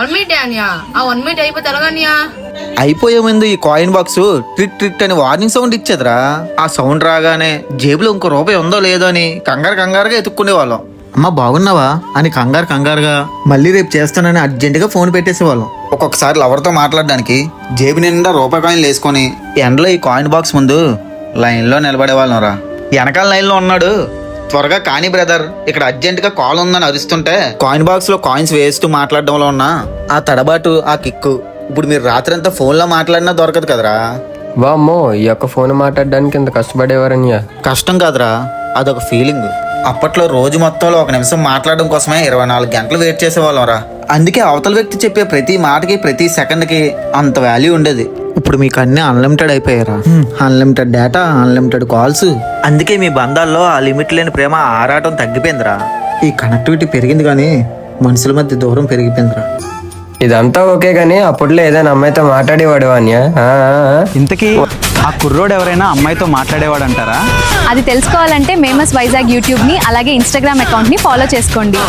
1 minute అన్యా ఆ 1 minute అయిపోతే ఎలాగన్యా అయిపోయే ముందు ఈ కాయిన్ బాక్స్ ట్రిక్ ట్రిక్ అని వార్నింగ్ సౌండ్ ఇచ్చేదిరా. ఆ సౌండ్ రాగానే జేబులో ఇంకో రూపాయి ఉందో లేదో అని కంగారుగా ఎత్తుక్కునే వాళ్ళం. అమ్మ బాగున్నావా అని కంగారుగా మళ్ళీ రేపు చేస్తానని అర్జెంటుగా ఫోన్ పెట్టేసేవాళ్ళం. ఒక్కొక్కసారి లవర్తో మాట్లాడడానికి జేబు నిండా రూపాయి కాయిన్లు వేసుకొని ఎండలో ఈ కాయిన్ బాక్స్ ముందు లైన్లో నిలబడే వాళ్ళం రా. వెనకాల లైన్లో ఉన్నాడు, త్వరగా కానీ బ్రదర్ ఇక్కడ అర్జెంటుగా కాల్ ఉందని అరుస్తుంటే కాయిన్ బాక్స్ లో కాయిన్స్ వేస్తూ మాట్లాడడంలో ఉన్న ఆ తడబాటు, ఆ కిక్కు ఇప్పుడు మీరు రాత్రి అంతా ఫోన్లో మాట్లాడినా దొరకదు కదరా. వామ్మో, ఈ యొక్క ఫోన్ మాట్లాడడానికి ఇంత కష్టపడేవారన్యా. కష్టం కాదురా, అదొక ఫీలింగ్. అప్పట్లో రోజు మొత్తంలో 1 నిమిషం మాట్లాడడం కోసమే 24 గంటలు వెయిట్ చేసేవాళ్ళం రా. అందుకే అవతల వ్యక్తి చెప్పే ప్రతి మాటకి ప్రతి సెకండ్కి అంత వాల్యూ ఉండేది. ఇప్పుడు మీకు అన్ని అన్లిమిటెడ్ అయిపోయారా. Unlimited data, unlimited calls. అందుకే మీ బంధాల్లో ఆ లిమిట్ లేని ప్రేమ ఆరాటం తగ్గిపోయిందిరా. ఈ కనెక్టివిటీ పెరిగింది కానీ మనుషుల మధ్య దూరం పెరిగిపోయిందిరా. ఇదంతా ఓకే గానీ అప్పట్లో ఏదైనా అమ్మాయితో మాట్లాడేవాడు అన్యా. ఇంతకీ ఆ కుర్రోడు ఎవరైనా అమ్మాయితో మాట్లాడేవాడు అంటారా? అది తెలుసుకోవాలంటే మేమస్ వైజాగ్ యూట్యూబ్ని అలాగే ఇన్స్టాగ్రామ్ అకౌంట్ని ఫాలో చేసుకోండి.